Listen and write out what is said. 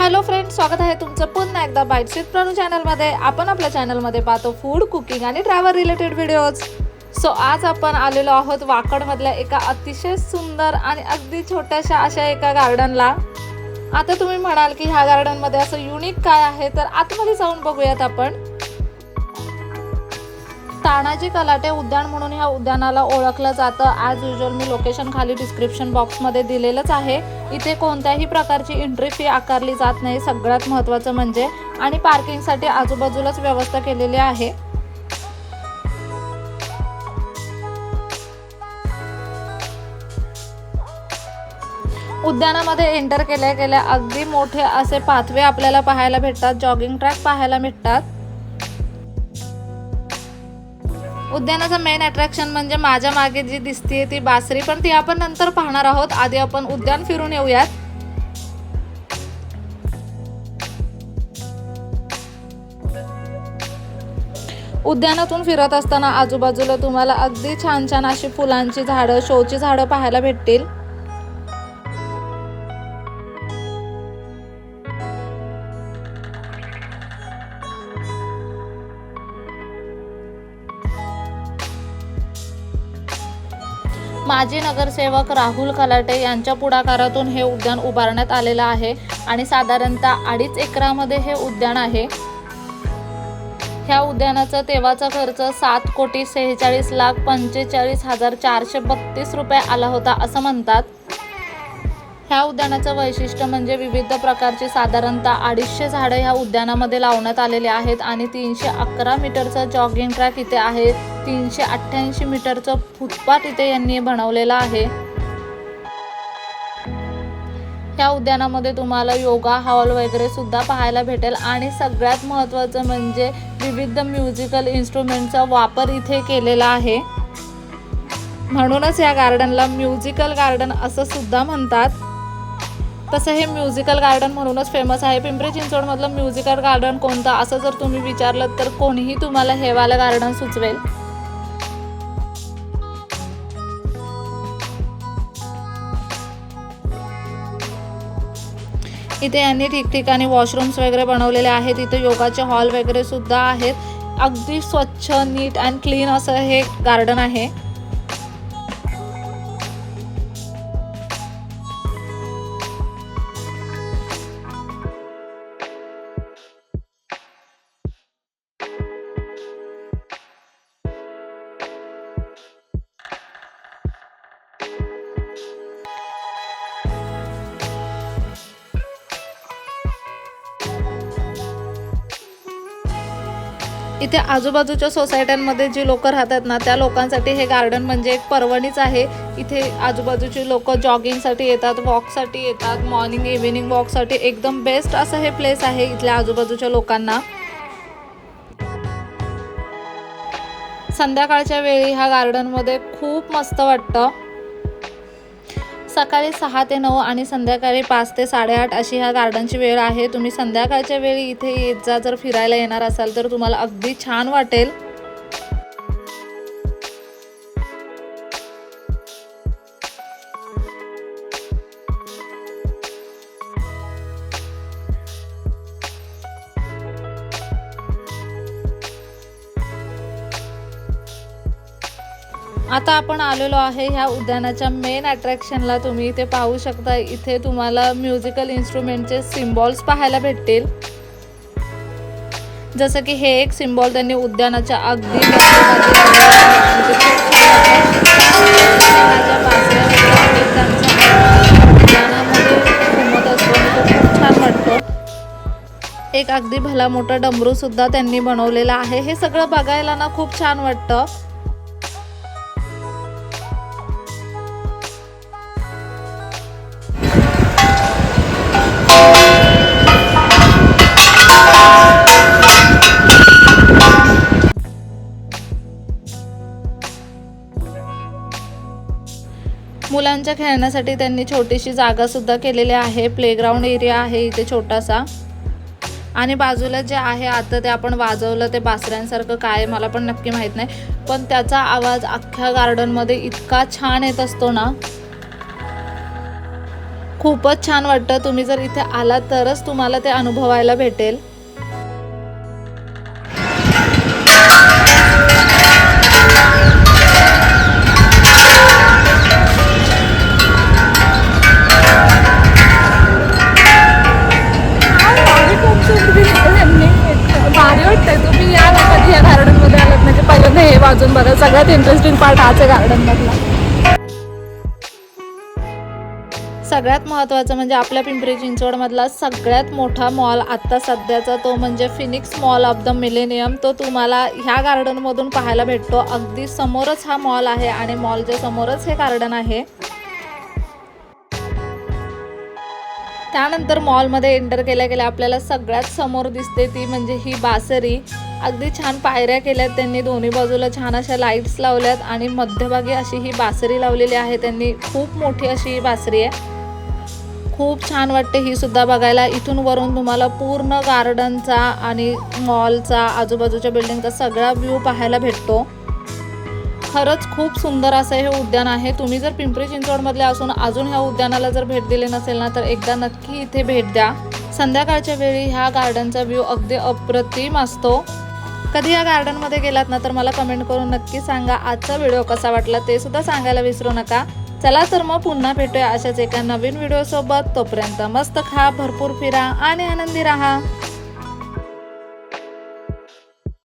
Hello friends, स्वागत आहे तुमचं पुन्हा एकदा बाईट्स विथ प्रणू चॅनलमध्ये। आपण आपल्या चॅनलमध्ये पाहतो फूड, कुकिंग आणि ट्रॅव्हल रिलेटेड व्हिडिओज। सो आज आपण आलेलो आहोत वाकडमधल्या एका अतिशय सुंदर आणि अगदी छोट्याशा अशा एका गार्डनला। आता तुम्ही म्हणाल की ह्या गार्डनमध्ये असं युनिक काय आहे, तर आतमध्ये जाऊन बघूयात आपण। तानाजी कलाटे उद्यान म्हणून ह्या उद्यानाला ओळखलं जातं। ॲज युजुअल मी लोकेशन खाली डिस्क्रिप्शन बॉक्समध्ये दिलेलंच आहे। इथे कोणत्याही प्रकारची एंट्री फी आकारली जात नाही, सगळ्यात महत्त्वाचं म्हणजे, आणि पार्किंगसाठी आजूबाजूलाच व्यवस्था केलेली आहे। उद्यानामध्ये एंटर केल्या केल्या अगदी मोठे असे पाथवे आपल्याला पाहायला भेटतात, जॉगिंग ट्रॅक पाहायला भेटतात। उद्यानाचा मेन अट्रॅक्शन म्हणजे माझ्या मागे जी दिसते ती बासरी, पण ती आपण नंतर पाहणार आहोत। आधी आपण उद्यान फिरून येऊयात। उद्यानातून फिरत असताना आजूबाजूला तुम्हाला अगदी छान छान अशी फुलांची झाडं, शोची झाडं पाहायला भेटतील। माजी नगरसेवक राहुल कलाटे यांच्या पुढाकारातून हे उद्यान उभारण्यात आलेलं आहे आणि साधारणतः 2.5 एकरामध्ये हे उद्यान आहे। ह्या उद्यानाचा तेव्हाचा खर्च 7,46,45,432 रुपये आला होता असं म्हणतात। ह्या उद्यानाचं वैशिष्ट्य म्हणजे विविध प्रकारची साधारणतः 250 झाडं ह्या उद्यानामध्ये लावण्यात आलेले आहेत आणि 311 मीटरचा जॉगिंग ट्रॅक इथे आहे। 388 मीटरचं फुटपाथ इथे यांनी बनवलेला आहे। ह्या उद्यानामध्ये तुम्हाला योगा हॉल वगैरे सुद्धा पाहायला भेटेल आणि सगळ्यात महत्त्वाचं म्हणजे विविध म्युझिकल इन्स्ट्रुमेंटचा वापर इथे केलेला आहे। म्हणूनच या गार्डनला म्युझिकल गार्डन असं सुद्धा म्हणतात। तसं हे म्युझिकल गार्डन म्हणूनच फेमस आहे। पिंपरी चिंचवडमधलं म्युझिकल गार्डन कोणतं असं जर तुम्ही विचारलं तर कोणीही तुम्हाला हे वालं गार्डन सुचवेल। इथे यांनी ठिकठिकाणी वॉशरूम्स वगैरे बनवलेले आहेत। इथे योगाचे हॉल वगैरे सुद्धा आहेत। अगदी स्वच्छ, नीट अँड क्लीन असं हे गार्डन आहे। इथे आजूबाजूच्या सोसायट्यांमध्ये जी लोक राहतात ना, त्या लोकांसाठी हे गार्डन म्हणजे एक पर्वणीच आहे। इथे आजूबाजूची लोक जॉगिंगसाठी येतात, वॉकसाठी येतात, मॉर्निंग इव्हिनिंग वॉकसाठी एकदम बेस्ट असं हे प्लेस आहे इथल्या आजूबाजूच्या लोकांना। संध्याकाळच्या वेळी ह्या गार्डनमध्ये खूप मस्त वाटतं। सकाळी 6 ते 9 आणि संध्याकाळी 5 ते 8:30 अशी ह्या गार्डनची वेळ आहे। तुम्ही संध्याकाळच्या वेळी इथे येत जा, जर फिरायला येणार असाल तर तुम्हाला अगदी छान वाटेल। आता आपण आलेलो आहे ह्या उद्यानाच्या मेन अट्रॅक्शनला। तुम्ही इथे पाहू शकता, इथे तुम्हाला म्युझिकल इन्स्ट्रुमेंटचे सिम्बॉल्स पाहायला भेटतील। जसं की हे एक सिम्बॉल त्यांनी उद्यानाच्या अगदी घुमत असतो आणि तो खूप छान वाटतो। एक अगदी भला मोठा डमरू सुद्धा त्यांनी बनवलेला आहे। हे सगळं बघायला ना खूप छान वाटतं। मुलांच्या खेळण्यासाठी त्यांनी छोटीशी जागा सुद्धा केलेली आहे। प्लेग्राऊंड एरिया आहे इथे छोटासा, आणि बाजूला जे आहे आता ते आपण वाजवलं ते बासऱ्यांसारखं काय मला पण नक्की माहीत नाही, पण त्याचा आवाज अख्ख्या गार्डनमध्ये इतका छान येत असतो ना। खूपच छान वाटतं. तुम्ही जर इथे आलात तरच तुम्हाला ते अनुभवायला भेटेल. भारी वाटतंय. तुम्ही या ना कधी या गार्डन मध्ये आलात म्हणजे पहिल्यांदा हे वाजून बघा. सगळ्यात इंटरेस्टिंग पार्ट हाच आहे गार्डन मधला. सगळ्यात महत्त्वाचं म्हणजे आपल्या पिंपरी चिंचवड मधला सगळ्यात मोठा मॉल आत्ता सध्याचा तो म्हणजे Phoenix mall of the millennium. तो तुम्हाला ह्या गार्डन मधून पाहायला भेटतो. अगदी समोरच हा मॉल आहे आणि मॉलच्या समोरच हे गार्डन आहे. त्यानंतर मॉलमध्ये एंटर केल्या गेल्या आपल्याला सगळ्यात समोर दिसते ती म्हणजे ही बासरी. अगदी छान पायऱ्या केल्यात त्यांनी, दोन्ही बाजूला छान अशा लाईट्स लावल्यात आणि मध्यभागी अशी ही बासरी लावलेली आहे त्यांनी. खूप मोठी अशी ही बासरी आहे. खूप छान वाटते ही सुद्धा बघायला. इथून वरून तुम्हाला पूर्ण गार्डनचा आणि मॉलचा आजूबाजूच्या बिल्डिंगचा सगळा व्ह्यू पाहायला भेटतो. खरंच खूप सुंदर असं हे उद्यान आहे. तुम्ही जर पिंपरी चिंचवडमधले असून अजून ह्या उद्यानाला जर भेट दिली नसेल ना तर एकदा नक्की इथे भेट द्या. संध्याकाळच्या वेळी ह्या गार्डनचा व्ह्यू अगदी अप्रतिम असतो. कधी या गार्डनमध्ये गेलात ना तर मला कमेंट करून नक्की सांगा. आजचा व्हिडिओ कसा वाटला ते सुद्धा सांगायला विसरू नका. चला तर मग पुन्हा भेटूया अशाच एका नवीन व्हिडिओसोबत. तोपर्यंत मस्त खा, भरपूर फिरा आणि आनंदी राहा.